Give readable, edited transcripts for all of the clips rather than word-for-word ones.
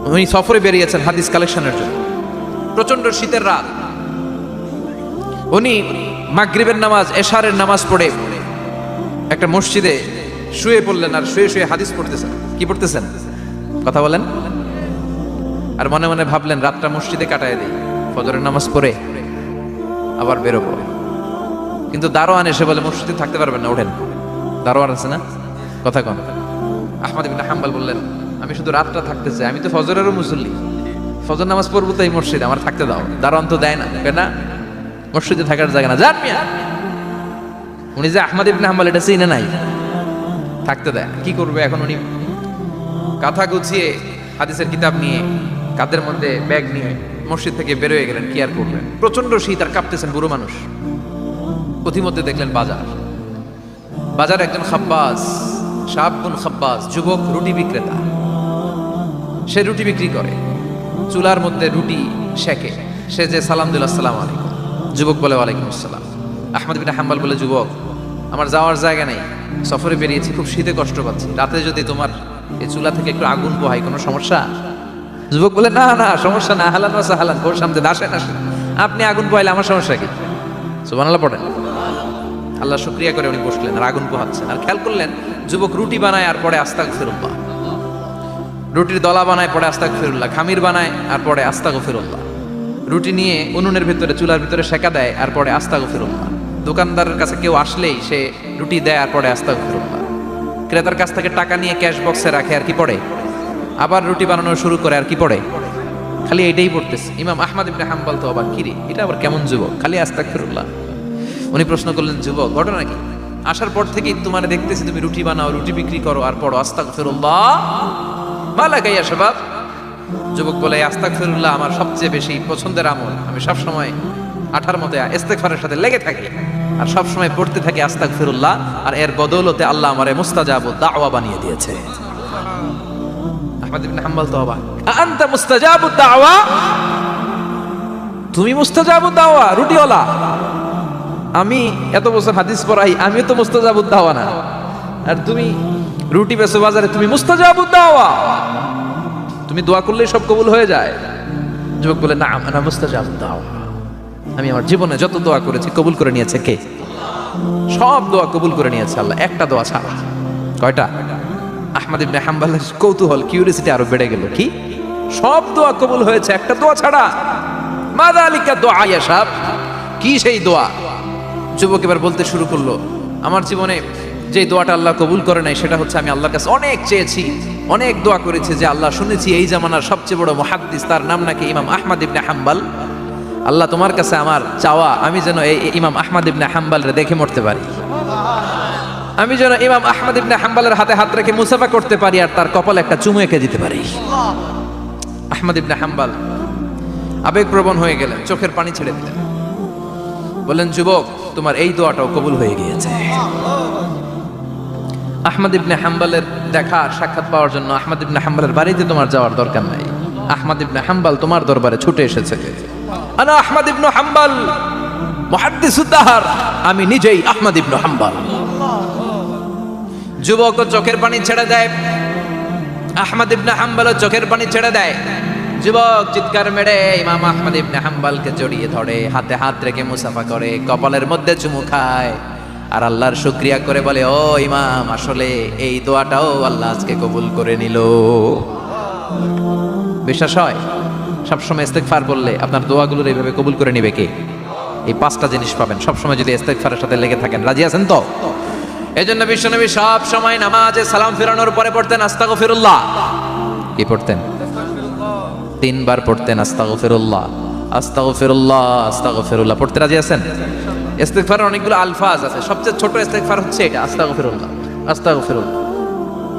উনি সফরে বেরিয়েছেন হাদিস কালেকশনের জন্য। প্রচন্ড শীতের রাত, উনি মাগরিবের নামাজ এশারের নামাজ পড়ে একটা মসজিদে শুয়ে পড়লেন, আর শুয়ে শুয়ে হাদিস পড়তেছেন। কি পড়তেছেন? কথা বলেন। আর মনে মনে ভাবলেন রাতটা মসজিদে কাটায় দিই, ফজরের নামাজ পড়ে আবার বেরোবো। কিন্তু দারোয়ান এসে বলে মসজিদে থাকতে পারবেন না, ওঠেন। দারোয়ান আছে না, কথা কন। আহমদ ইবনে হাম্বল বললেন আমি শুধু রাতটা থাকতে চাই, আমি তো ফজরেরও মুসল্লি, ফজর নামাজ পড়বো তো এই মসজিদে, আমার থাকতে দাও। দারোয়ান তো দেয় না, না মসজিদে থাকার জায়গা না, যান মিয়া। উনি যে আহমদ ইবনে হাম্বল এটা চিনে নাই, থাকতে দেয়। কি করবে এখন? উনি কাঁথা গুছিয়ে হাদিসের কিতাব নিয়ে কাঁধের মধ্যে ব্যাগ নিয়ে মসজিদ থেকে বেরোয় গেলেন। কি আর করবেন, প্রচন্ড শীত, আর কাঁপতেছেন বুড়ো মানুষ। পথিমধ্যে দেখলেন বাজার, বাজার একজন খাব্বাস, শাবুন খাব্বাস, যুবক রুটি বিক্রেতা। সে রুটি বিক্রি করে, চুলার মধ্যে রুটি সেকে। সে যে সালাম দিল আসসালামু আলাইকুম, যুবক বলে ওয়ালাইকুম আসসালাম। আহমদ বিন হাম্বল বলে যুবক আমার যাওয়ার জায়গা নেই, সফরে বেরিয়েছি, খুব শীতে কষ্ট পাচ্ছি, রাতে যদি তোমার এই চুলা থেকে একটু আগুন পোহাই কোনো সমস্যা? যুবক বলে না না সমস্যা না, হালান ওয়া সাহালান, ওর সামনে আসেন আসেন, আপনি আগুন পোহাইলে আমার সমস্যা কি? সুবহানাল্লাহ পড়েন। আল্লাহ শুকরিয়া করে উনি বসলেন আর আগুন পোহাচ্ছেন। আর খেয়াল করলেন যুবক রুটি বানায় আর পরে আস্তাগফিরুল্লাহ, রুটির দলা বানায় পরে আস্তাগফিরুল্লাহ, খামির বানায় আর পরে আস্তাগফিরুল্লাহ, রুটি নিয়ে উনুনের ভিতরে চুলার ভিতরে সেকা দেয় আর পরে আস্তাগফিরুল্লাহ। দোকানদারের কাছে কেউ আসলেই সে রুটি দেয় আর পরে আস্তাগফিরুল্লাহ। ক্রেতার কাছ থেকে টাকা নিয়ে ক্যাশ বক্সে রাখে আর কি পড়ে, আবার রুটি বানানো শুরু করে আর কি পড়ে, খালি এটাই পড়তেছে। ইমাম আহমদ ইবনে হাম্বল তো আবার কিরে, এটা আবার কেমন যুবক, খালি আস্তাগফিরুল্লাহ। উনি প্রশ্ন করলেন যুবক ঘটনা কি? আসার পর থেকেই তোমার দেখতেছি তুমি রুটি বানাও, রুটি বিক্রি করো আর পড়ো আস্তাগফিরুল্লাহ, মালাকা ইয়া শাবাব। যুবক বলে আস্তাগফিরুল্লাহ আমার সবচেয়ে বেশি পছন্দের আমল, আমি সব সময় আঠার মতো ইস্তেগফারের সাথে লেগে থাকি আর সব সময় পড়তে থাকি আস্তাগফিরুল্লাহ, আর এর বদৌলতে আল্লাহ আমারে মুস্তাজাবুদ দাওয়া বানিয়ে দিয়েছে। আহমদ ইবনে হাম্বল তো অবাক, আনতা মুস্তাজাবুদ দাওয়া, তুমি মুস্তাজাবুদ দাওয়া রুটিওয়ালা? আমি এত বছর হাদিস পড়াই, আমিও তো মুস্তাজাবুদ দাওয়া না, আর তুমি রুটি বেচো বাজারে, তুমি মুস্তাজাবুদ দাওয়া, তুমি দোয়া করলেই সব কবুল হয়ে যায়? যুবক বলে না আনা মুস্তাজাবুদ দাওয়া, আমি আমার জীবনে যত দোয়া করেছি কবুল করে নিয়েছে কে? সব দোয়া কবুল করে নিয়েছে আল্লাহ, একটা দোয়া ছাড়া। কয়টা? আহমদ ইবনে হাম্বলের কৌতূহল, কিউরিয়াসিটি আরো বেড়ে গেল। কি? সব দোয়া কবুল হয়েছে একটা দোয়া ছাড়া। মাযা আলিকা দোয়া ইয়া শাব, কি সেই দোয়া? যুবক এবার বলতে শুরু করলো আমার জীবনে যে দোয়াটা আল্লাহ কবুল করে নাই সেটা হচ্ছে আমি আল্লাহর কাছে অনেক চেয়েছি, অনেক দোয়া করেছি যে আল্লাহ শুনেছি এই জামানার সবচেয়ে বড় মুহাদ্দিস, তার নাম নাকি ইমাম আহমদ ইবনে হাম্বল। আল্লাহ তোমার কাছে আমার চাওয়া আমি যেন এই ইমাম আহমদ ইবনে হাম্বলরে দেখে মরতে পারি, আমি যেন ইমাম আহমদ ইবনে হাম্বলের হাতে হাত রেখে মুসাফা করতে পারি আর তার কপালে একটা চুমু এঁকে দিতে পারি। আহমদ ইবনে হাম্বল আবেগপ্রবণ হয়ে গেলেন, চোখের পানি ছেড়ে দিলেন, বললেন যুবক তোমার এই দোয়াটাও কবুল হয়ে গিয়েছে। আহমদ ইবনে হাম্বলের দেখা সাক্ষাৎ পাওয়ার জন্য আহমদ ইবনে হাম্বলের বাড়িতে তোমার যাওয়ার দরকার নাই, আহমদ ইবনে হাম্বল তোমার দরবারে ছুটে এসেছে। আনা আহমদ ইবনে হাম্বল মুহাদ্দিসুদ দাহর, আমি নিজেই আহমদ ইবনে হাম্বল। যুবক চোখের পানি ছেড়ে দেয়, আহমদ ইবনে হাম্বল চোখের পানি ছেড়ে দেয়। যুবক চিৎকার মেরে ইমাম আহমদ ইবনে হাম্বলকে জড়িয়ে ধরে, হাতে হাত রেখে মুসাফা করে, কপালের মধ্যে চুমু খায় আর আল্লাহর শুকরিয়া করে বলে ও ইমাম আসলে এই দোয়াটাও আল্লাহ আজকে কবুল করে নিল। বিশ্বাস হয়? সবসময় ইস্তেগফার বললে আপনার দোয়াগুলোর এইভাবে কবুল করে নিবে কে? এই পাঁচটা জিনিস পাবেন সবসময় যদি ইস্তেগফারের সাথে লেগে থাকেন। রাজি আছেন তো? এজন্য বিশ্বনবী সব সময় নামাজে সালাম ফেরানোর পরে পড়তেন আস্তাগফিরুল্লাহ। কি পড়তেন? 3 বার পড়তেন আস্তাগফিরুল্লাহ আস্তাগফিরুল্লাহ আস্তাগফিরুল্লাহ। পড়তে রাজি আছেন? ইস্তেগফারের অনেকগুলো আলফাজ আছে, সবচেয়ে ছোট ইস্তেগফার হচ্ছে এটা আস্তাগফিরুল্লাহ আস্তাগফিরুল্লাহ।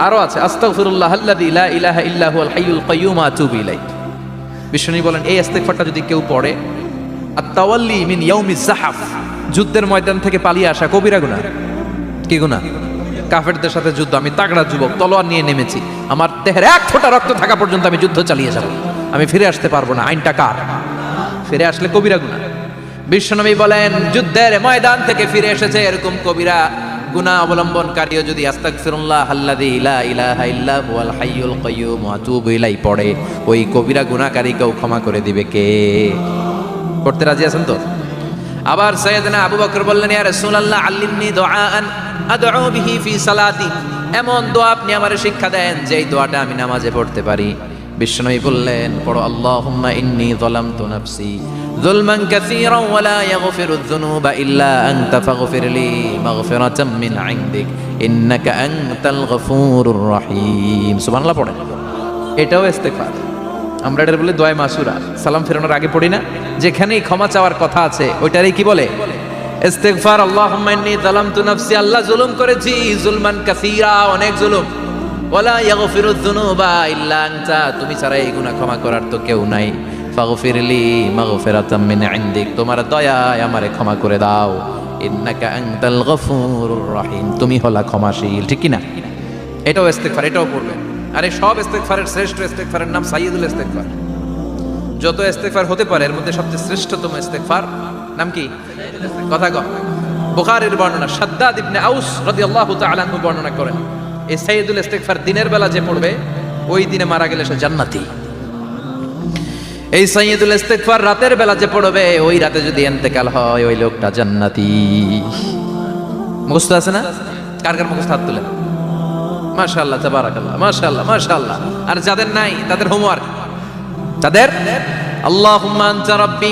আরো আছে আস্তাগফিরুল্লাহ আল্লাযী লা ইলাহা ইল্লা হুয়াল হাইয়ুল কাইয়্যুম আতুবু ইলাইহি। বিশ্বনবী বলেন এই ইস্তেগফারটা যদি কেউ পড়ে, আত-তাওয়াল্লি মিন ইয়াউমিজ যাহাফ, যুদ্ধের ময়দান থেকে পালিয়ে আসা কবিরা গুনাহ। কি গুনাহ? কাফেরদের সাথে যুদ্ধ, আমি তাগড়া যুবক, তলোয়ার নিয়ে নেমেছি, আমার দেহের এক ফোঁটা রক্ত থাকা পর্যন্ত আমি যুদ্ধ চালিয়ে যাব, আমি ফিরে আসতে পারবো না, আইনটা কার? ফিরে আসলে কবিরা গুনাহ। বিশ্বনবী বলেন যুদ্ধের ময়দান থেকে ফিরে এসেছে এরকম কবিরা গুনাহ অবলম্বনকারীও যদি আস্তাগফিরুল্লাহ আল্লাযী লা ইলাহা ইল্লা হুয়াল হাইয়ুল কাইয়্যুম ওয়া আতুবু ইলাইহি পড়ে, ওই কবিরা গুনাহকারীকেও ক্ষমা করে দিবে কে? পড়তে রাজি আছেন তো? আবার সাইয়েদনা আবু বকর বললেন, ইয়া রাসূলুল্লাহ আল্লিমনি দুআআন আদউ বিহি ফি সালাতি, এমন দোয়া আপনি আমারে শিক্ষা দেন যেই দোয়াটা আমি নামাজে পড়তে পারি। বিশ্বনবী বললেন, পড়ো আল্লাহুম্মা ইন্নী যালামতু নাফসি যুলমান কাসীরান ওয়া লা ইয়াগফিরুয যুনুবা ইল্লা আনতা ফাগফিরলি মাগফিরাতাম মিন ইনদিক ইন্নাকা আনতাল গফুরুর রহিম। সুবহানাল্লাহ পড়েন। এটাও ইস্তেগফার। আমরা এটা বলি দোয়া মাসুরা, সালাম ফেরানোর আগে পড়ি না? যেখানেই ক্ষমা চাওয়ার কথা আছে ওইটারই কি বলে? ইস্তেগফার। আল্লাহুম্মা ইন্নী যালামতু নাফসি, আল্লাহ জুলুম করেছি, যুলমান কাসীরা, অনেক জুলুম, ওয়ালা ইয়াগফিরুয যুনুবা ইল্লা আনতা, তুমি ছাড়া এই গুনাহ ক্ষমা করার তো কেউ নাই, ফাগফিরলি মাগফিরাতাম মিন ইনদিক, তোমার দয়ায় আমারে ক্ষমা করে দাও, ইন্নাকা আনতাল গফুরুর রহিম, তুমি হলা ক্ষমাশীল। ঠিক কি না? এটাও ইস্তেগফার, এটাও পড়বেন। আর এই সব ইস্তেগফারের শ্রেষ্ঠ ইস্তেগফারের নাম সাইয়্যিদুল ইস্তেগফার। যত ইস্তেগফার হতে পারে এর মধ্যে সবচেয়ে শ্রেষ্ঠতম ইস্তেগফার নাম কি? কথা কও। বুখারীর বর্ণনা, শাদ্দাদ ইবনে আউস রাদিয়াল্লাহু তাআলা আনহু বর্ণনা করেন, এই সাইয়্যিদুল ইস্তেগফার দিনের বেলা যে পড়বে ওই দিনে মারা গেলে সে জান্নাতি। এই সাইয়্যিদুল ইস্তেগফার রাতের বেলা যে পড়বে ওই রাতে যদি ইন্তেকাল হয় ওই লোকটা জান্নাতি। মুখস্থ আছে না? কার কার মুখস্থ? হাত তুলে। মাশাআল্লাহ, তাবারাকাল্লাহ, মাশাআল্লাহ, মাশাআল্লাহ। আর যাদের নাই তাদের হোমওয়ার্ক, তাদের আল্লাহুম্মা আনতা রাব্বি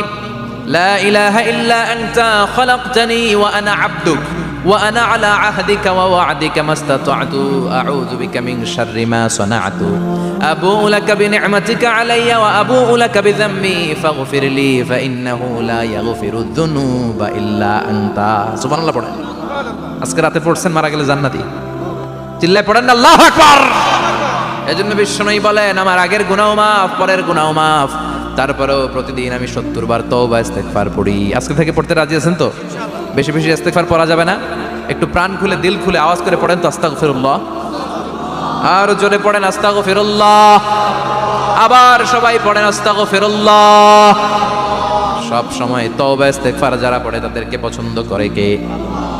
লা ইলাহা ইল্লা আনতা খালাকতানি ওয়া আনা আবদুক ওয়া আনা আলা আহদিকা ওয়া ওয়া'দিকা মাস্তাতা'তু আউযু বিকা মিন শাররি মা সানা'তু আবুউ লাকা বিনি'মাতিকা আলাইয়া ওয়া আবুউ লাকা বিযামবি ফাগফিরলি ফাইন্নাহু লা ইয়াগফিরুয যুনুবা ইল্লা আনতা। সুবহানাল্লাহ পড়েন। আজকে রাতে পড়ছেন, মারা গেলে জান্নাতি। চিল্লায় পড়েন না আল্লাহু আকবার। এজন্য বিশ্বনবী বলেন, আমার আগের গুনাহ মাফ, পরের গুনাহ মাফ, তারপরেও প্রতিদিন আমি 70 বার তওবা ইস্তেগফার পড়ি। আজকে থেকে পড়তে রাজি আছেন তো? বেশি বেশি ইস্তেগফার পড়া যাবে না? একটু প্রাণ খুলে, দিল খুলে আওয়াজ করে পড়েন তো আস্তাগফিরুল্লাহ। আর জোরে পড়েন আস্তাগফিরুল্লাহ। আবার সবাই পড়েন আস্তাগফিরুল্লাহ। সব সময় তওবা ইস্তেগফার যারা পড়ে তাদেরকে পছন্দ করে কে?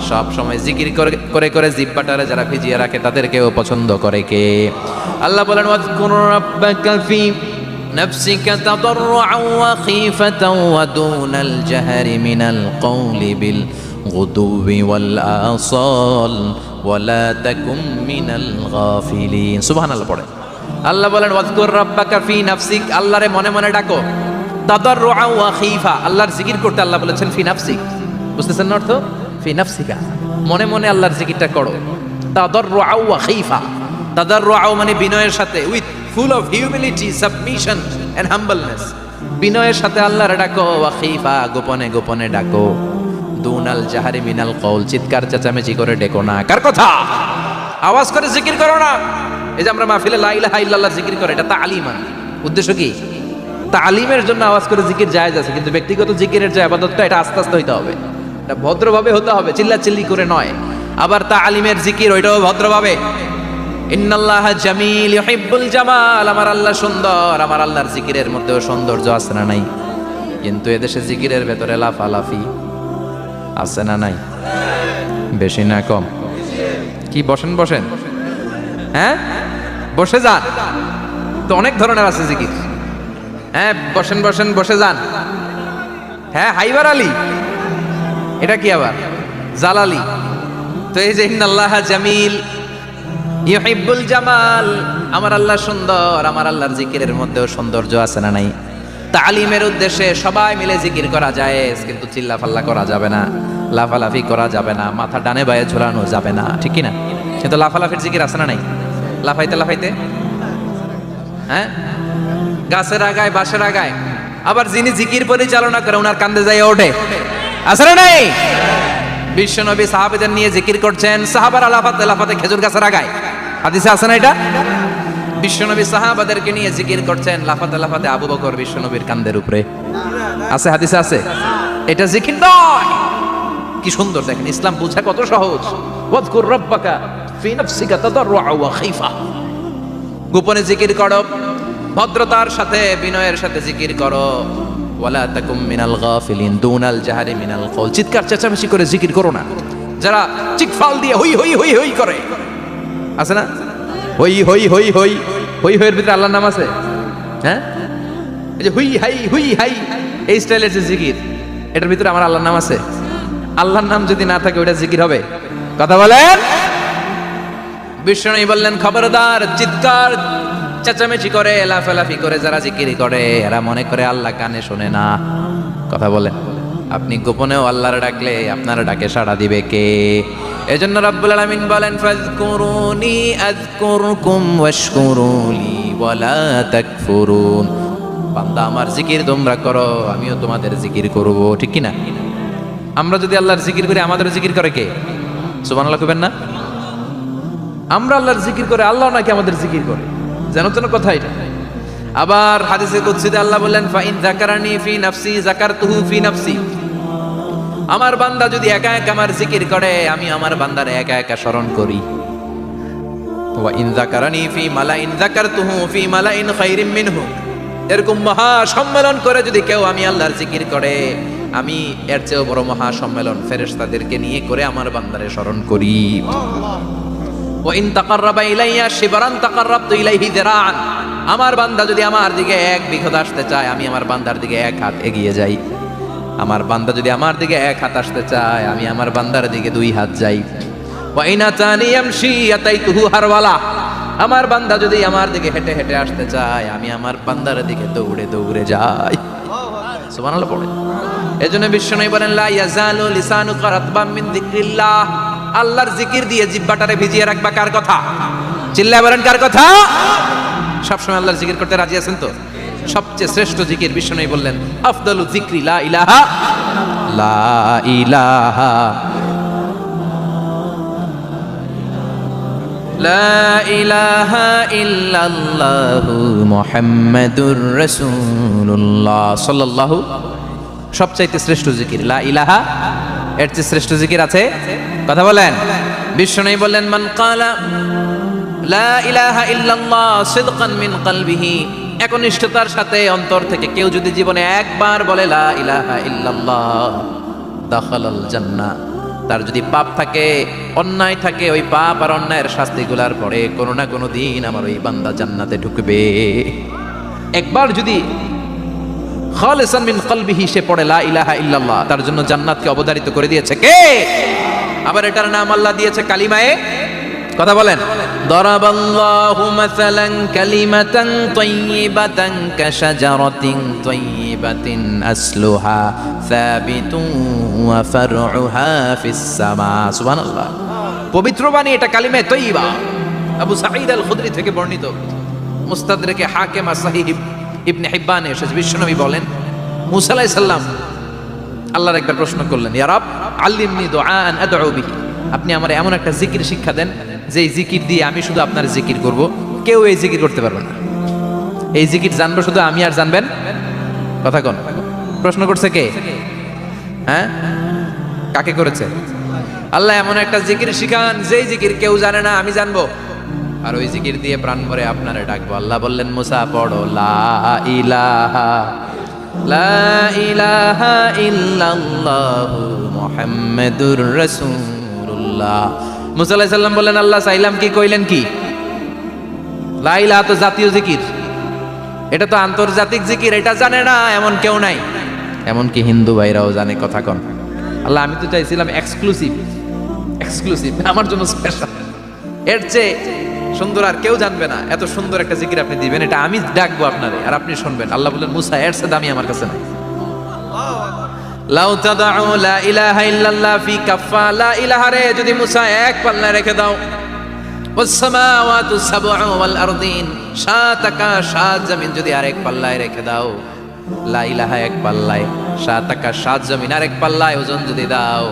সব সময় জিকির করে করে জিহ্বাটারে যারা ভিজিয়ে রাখে তাদেরকেও পছন্দ করে কে? আল্লাহ বলেন, ওয়াজকুর রাব্বাকা ফি নাফসিকা তাদাররুআন ওয়া খীফাতান ওয়া দুনাল জাহরি মিনাল কওলি বিল গুদুবি ওয়াল আসাল ওয়া লা তাকুম মিনাল গাফিলিন। সুবহানাল্লাহ পড়ে। আল্লাহ বলেন, ওয়াজকুর রাব্বাকা ফি নাফসিক, আল্লাহরে মনে মনে ডাকো, তাদাররুআন ওয়া খীফা, আল্লাহর জিকির করতে আল্লাহ বলেছেন ফি নাফসিক। বুঝতেছেন না অর্থ? ফি নাফসিকা, মনে মনে আল্লাহর জিকিরটা করো। তাদাররুআন ওয়া খীফা, তাদাররুআন মানে বিনয়ের সাথে, with full of humility, submission and humbleness, বিনয়ের সাথে আল্লাহর ডাকো। ওয়া খীফা, গোপনে গোপনে ডাকো। দুনাল জাহারি মিনাল কওল, চিৎকার চেঁচামেচি করে ডেকো না। কার কথা? আওয়াজ করে জিকির করো না। এই যে আমরা মাহফিলে লা ইলাহা ইল্লাল্লাহ জিকির করে, এটা তালিমান। উদ্দেশ্য কি? তালিমের জন্য আওয়াজ করে জিকির জায়েজ আছে, কিন্তু ব্যক্তিগত জিকিরের যে ইবাদতটা এটা আস্তে আস্তে হইতে হবে, এটা ভদ্রভাবে হতে হবে, চিল্লাচিল্লি করে নয়। আবার তালিমের জিকির ওইটাও ভদ্রভাবে। ইন্নাল্লাহা জামিল ইউহিব্বুল জামাল, আমার আল্লাহ সুন্দর, আমার আল্লাহর জিকিরের মধ্যেও সৌন্দর্য আছে না নাই? কিন্তু এদেশে জিকিরের ভেতরে লাফালাফি আছে না নাই? বেশি না কম? কি বসেন বসেন, হ্যাঁ বসে যান তো, অনেক ধরনের আছে জিকির। হ্যাঁ বসেন বসেন, বসে যান। হ্যাঁ হাইবার আলী, এটা কি আবার জালালি? তো এই যে ইন্নাল্লাহা জামিল ইউহিব্বুল জামাল, আমার আল্লাহ সুন্দর, আমার আল্লাহর জিকিরের মধ্যেও সৌন্দর্য আছে না নাই? তালিমের উদ্দেশ্যে সবাই মিলে জিকির করা যায়, কিন্তু চিল্লাফাল্লা করা যাবে না, লাফালাফি করা যাবে না, মাথা ডানে বায়ে ঝোলানো যাবে না, ঠিক কি না? কিন্তু লাফালাফির জিকির আছে না নাই? লাফাইতে লাফাইতে, হ্যাঁ গাছের আগায়, বাঁশের আগায়। আবার যিনি জিকির পরিচালনা করে ওনার কান্দে যায় ওঠে, আছে না নাই? বিশ্বনবী সাহাবীদের নিয়ে জিকির করছেন, সাহাবারা লাফাতে লাফাতে খেজুর গাছের আগায়। হাদিসে আছে না এটা? বিশ্বনবী সাহাবাদেরকে নিয়ে জিকির করছেন, লাফাতে লাফাতে আবু বকর বিশ্বনবীর কান্দের উপরে। আছে, হাদিসে আছে। এটা জিকির নয়। কি সুন্দর দেখেন, ইসলাম বুঝা কত সহজ। ওয়াজকুর রাব্বাকা ফি নাফসিকা তাদাররুআন ওয়া খীফা, গোপনে জিকির করো, ভদ্রতার সাথে, বিনয়ের সাথে জিকির করো। ওয়ালা তাকুম মিনাল গাফিলিন দুনাল জাহারি মিনাল কওল, চিৎকার চেঁচামেচি করে জিকির করো না। যারা চিকফাল দিয়ে হই হই হই হই করে, আছে না? হই হই হই হই হই হইয়ের ভিতরে আল্লাহর নাম আছে? হ্যাঁ, এই যে হুই হাই হুই হাই এই স্টাইলের যে জিকির, এটার ভিতরে আমার আল্লাহর নাম আছে? আল্লাহর নাম যদি না থাকে ওটা জিকির হবে? কথা বলেন। বিষ্ণু বললেন, খবরদার, চিৎকার চেঁচামেচি করে লাফালাফি করে যারা জিকির করে এরা মনে করে আল্লাহ কানে শোনে না। কথা বলেন। আপনি গোপনেও আল্লাহর ডাকলে আপনার ডাকে সাড়া দিবে কে? এজন্য রাব্বুল আলামিন বলেন, ফাযকুরুনি আযকুরকুম ওয়াশকুরুলি ওয়ালা তাকফুরুন। বান্দা আমার জিকির তোমরা করো, আমিও তোমাদের জিকির করব, ঠিক কি না? আমরা যদি আল্লাহর জিকির করি আমাদের জিকির করে কে? সুবহানাল্লাহ কইবেন না? আমরা আল্লাহর জিকির করে আল্লাহ নাকি আমাদের জিকির করে? জানো তো না কথা এটা। আবার হাদিসে কুদসিতে আল্লাহ বললেন, ফাইন যাকারানি ফি নাফসি যাকারতুহু ফি নাফসি। আমার বান্দা যদি একা একা আমার জিকির করে আমি আমার বান্দারে একা একা স্মরণ করি। ওয়া ইন যাকারানি ফি মালাইন যাকারতুহু ফি মালাইন খায়রিম মিনহু। এরকম মহা সম্মেলন করে যদি কেউ আমি আল্লাহর জিকির করে, আমি এর চেয়েও বড় মহা সম্মেলন ফেরেশতাদেরকে নিয়ে করে আমার বান্দারে স্মরণ করি। ওয়া ইন তাকাররাবা ইলাইয়া শিবরান তাকাররাবতু ইলাইহি যিরাআন। আমার বান্দা যদি আমার দিকে এক বিঘত আসতে চায় আমি আমার বান্দার দিকে এক হাত এগিয়ে যাই। আমার বান্দা যদি আমার দিকে এক হাত আসতে চায় আমি আমার বান্দার দিকে দুই হাত যাই। ওয়া ইন আতানি ইয়ামশি আতাইতুহু হারওয়ালা। আমার বান্দা যদি আমার দিকে হেঁটে হেঁটে আসতে চায় আমি আমার বান্দার দিকে দৌড়ে দৌড়ে যাই। সুবহানাল্লাহ পড়ে। এজন্য বিশ্বনবী বলেন, লা ইয়াজালু লিসানুকা রাতবাম মিন যিকরিল্লাহ। আল্লাহর জিকির দিয়ে জিহ্বাটারে ভিজিয়ে রাখবা কার কথা? চিল্লায় বলেন কার কথা? সবসময় আল্লাহর জিকির করতে রাজি আছেন তো? সবচেয়ে শ্রেষ্ঠ জিকির বিশ্বনবী বললেন, আফদালু যিকরি লা ইলাহা লা ইলাহা লা ইলাহা ইল্লাল্লাহু মুহাম্মাদুর রাসূলুল্লাহ সাল্লাল্লাহু। সবচাইতে শ্রেষ্ঠ জিকির লা ইলাহা। এর চেয়ে শ্রেষ্ঠ জিকির আছে? কথা বলেন। বিশ্বনবী বললেন, মান ক্বালা লা ইলাহা ইল্লাল্লাহ সিদকান মিন কলবিহি। একনিষ্ঠতার সাথে অন্তর থেকে কেউ যদি জীবনে একবার বলে লা ইলাহা ইল্লাল্লাহ দাখালাল জান্নাহ। তার যদি পাপ থাকে, অন্যায় থাকে, ওই পাপ আর অন্যায়ের শাস্তিগুলার পরে কোনো না কোনো দিন আমার ওই বান্দা জান্নাতে ঢুকবে। একবার যদি খালিসান মিন কলবিহি সে পড়ে লা ইলাহা ইল্লাল্লাহ, তার জন্য জান্নাতকে অবধারিত করে দিয়েছে কে? আবার এটার নাম আল্লাহ দিয়েছে কালিমায়ে। কথা বলেন। দরাবাল্লাহু মাসালান কালিমাতান তাইয়িবাতান কাশাজারাতিন তাইয়িবাতিন আসলুহা সাবিতুন ওয়া ফারউহা ফিস সামা। সুবহানাল্লাহ। পবিত্র বাণী এটা কালিমায়ে তাইয়িবা। আবু সাঈদ আল খুদরি থেকে বর্ণিত, মুস্তাদরাকে হাকিম আর সহিহ ইবনে হিব্বানে এসেছে। বিশ্বনবী বলেন, মুসা আলাইহিস সালাম আল্লাহর একবার প্রশ্ন করলেন, ইয়া রাব আল্লিমনি দুআআন আদউ বিহি। আপনি আমার এমন একটা জিকির শিক্ষা দেন যে জিকির দিয়ে আমি শুধু আপনার জিকির করব, কেউ এই জিকির করতে পারবে না। এই জিকির জানবো শুধু আমি আর জানবেন। কথা কোন? প্রশ্ন করছে কে? হ্যাঁ, কাকে করেছে? আল্লাহ এমন একটা জিকির শিখান যেই জিকির কেউ জানে না, আমি জানবো, আর ওই জিকির দিয়ে প্রাণ ভরে আপনারে ডাকবো। আল্লাহ বললেন, মুসা পড়ো লা ইলাহা লা ইলাহা ইল্লাল্লাহু মুহাম্মাদুর রাসূলুল্লাহ। মুসা আলাইহিস সালাম বললেন, আল্লাহ চাইলাম কি, কইলেন কি? লা ইলাহা তো জাতীয় জিকির, এটা তো আন্তর্জাতিক জিকির, এটা জানে না এমন কেউ নাই। এমনকি হিন্দু ভাইরাও জানে। কথা কন। আল্লাহ আমি তো চাইছিলাম এক্সক্লুসিভ, এক্সক্লুসিভ আমার জন্য স্পেশাল। এর চেয়ে সুন্দর আর কেউ জানবে না। এত সুন্দর একটা জিকির আপনি দিবেন, এটা আমি ডাকবো আপনারে আর আপনি শুনবেন। আল্লাহ বললেন, মুসা এর চেয়ে দামি আমার কাছে নাই। লাউ তাদাউ লা ইলাহা ইল্লাল্লাহ ফি কাফা। লা ইলাহা রে যদি মুসা এক পাল্লায় রেখে দাও, ওয়াস সামাওয়াতু সাবউ ওয়াল আরদিন, সাত আকাশ সাত জমিন যদি আরেক পাল্লায় রেখে দাও, লা ইলাহা এক পাল্লায়, সাত আকাশ সাত জমিন আরেক পাল্লায় ওজন যদি দাও,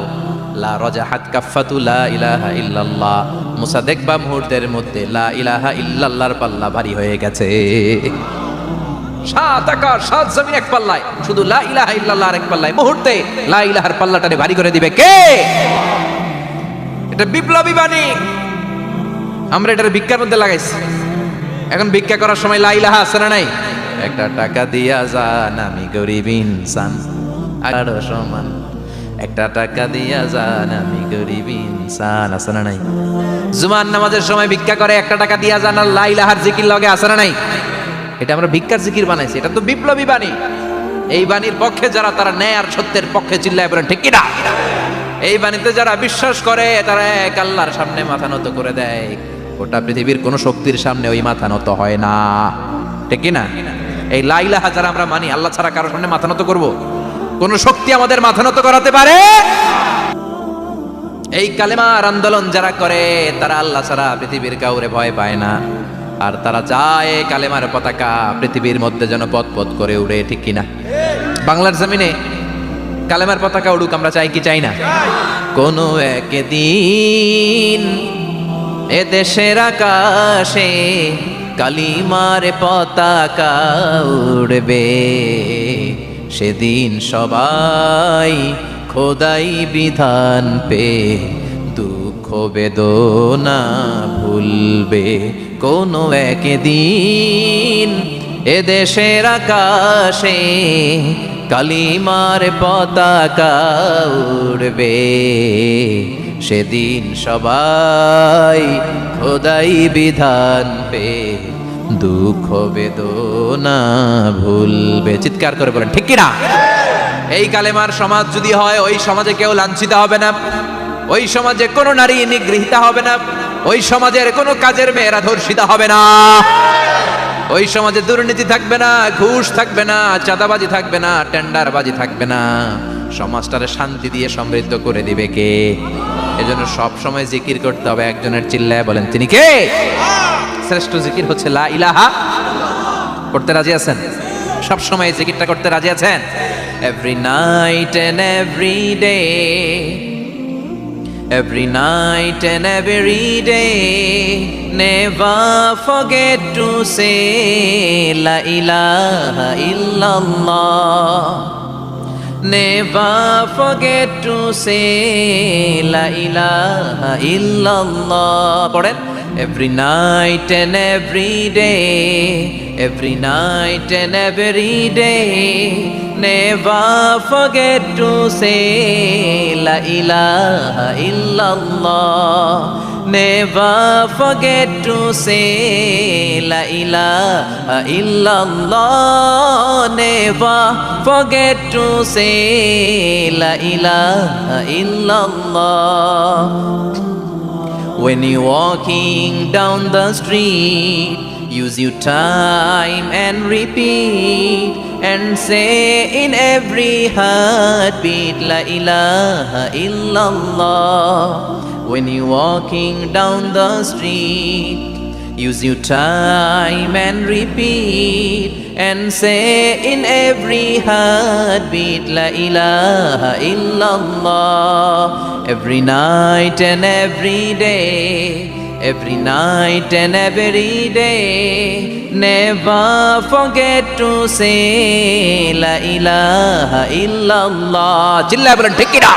লা রাজাহাত কাফাতু লা ইলাহা ইল্লাল্লাহ। মুসা দেখবা মুহূর্তের মধ্যে লা ইলাহা ইল্লাল্লাহর পাল্লা ভারী হয়ে গেছে। সাত আকাশ সাত জমিন এক পাল্লায়, শুধু লা ইলাহা ইল্লাল্লাহ আরেক পাল্লায়, মুহূর্তে লা ইলাহার পাল্লাটারে ভারী করে দিবে কে? এটা বিপ্লবী বাণী। আমরা এটার ভিক্ষার মধ্যে লাগাইছি। এখন ভিক্ষা করার সময় লা ইলাহা আছে না নাই? একটা টাকা দিয়া যান, আমি গরিব ইনসান আরো সমান। একটা টাকা দিয়া যান আমি গরিব ইনসান, আছে না নাই? জুমার নামাজের সময় ভিক্ষা করে একটা টাকা দিয়া যান আর লা ইলাহার জিকির লগে, আছে না নাই? এটা আমরা ভিক্ষার জিকির বানাইছি, এটা তো বিপ্লবী বাণী। এই বাণীর পক্ষে যারা, তারা ন্যায় আর সত্যের পক্ষে চিল্লায় বলেন ঠিক কিনা? এই বাণীতে যারা বিশ্বাস করে তারা এক আল্লাহর সামনে মাথা নত করে দেয়। গোটা পৃথিবীর কোন শক্তির সামনে ওই মাথা নত হয় না, ঠিক কিনা? এই লা ইলাহা যারা আমরা মানি, আল্লাহ ছাড়া কারোর সামনে মাথা নত করব? কোন শক্তি আমাদের মাথা নত করাতে পারে? এই কালেমার আন্দোলন যারা করে তারা আল্লাহ ছাড়া পৃথিবীর কাউরে ভয় পায় না। আর তারা চায় কালেমার পতাকা পৃথিবীর মধ্যে যেন পথ পথ করে উড়ে, ঠিক কিনা? বাংলার জমিনে কালেমার পতাকা উড়ুক, আমরা চাই কি চাই না? কোনো একদিন এ দেশের আকাশে কালিমার পতাকা উড়বে, সেদিন সবাই খোদাই বিধান পে দুঃখ বেদনা ভুলবে। কোনো একদিন এ দেশের আকাশে কালিমার পতাকা উড়বে, সেদিন সবাই খোদাই বিধান পে দুঃখ বেদনা ভুলবে। চিৎকার করে বলেন ঠিক কিনা? এই কালেমার সমাজ যদি হয়, ওই সমাজে কেউ লাঞ্ছিত হবে না, ওই সমাজে কোনো নারী নিগৃহীতা হবে না, ওই সমাজের কোনো কাজের মেয়েরা ধর্ষিতা হবে না, ওই সমাজে দুর্নীতি থাকবে না, ঘুষ থাকবে না, চাঁদাবাজি থাকবে না, টেন্ডারবাজি থাকবে না। সমাজটারে শান্তি দিয়ে সমৃদ্ধ করে দিবে কে? এজন্য সব সময় জিকির করতে হবে একজনের, চিল্লায় বলেন তিনি কে? শ্রেষ্ঠ জিকির হচ্ছে লা ইলাহা। করতে রাজি আছেন? সব সময় জিকিরটা করতে রাজি আছেন? Every night and every day, every night and every day, never forget to say la ilaha illallah, never forget to say la ilaha illallah. পড়েন, every night and every day, every night and every day, never forget to say la ilaha illallah, never forget to say la ilaha illallah, never forget to say la ilaha illallah. When you're walking down the street, use your time and repeat and say in every heartbeat la ilaha illallah. When you're walking down the street, use your time and repeat and say in every heartbeat la ilaha illallah. Every night and every day, every night and every day, never forget to say la ilaha illallah. চিল্লায় বলেন ঠিক কিনা?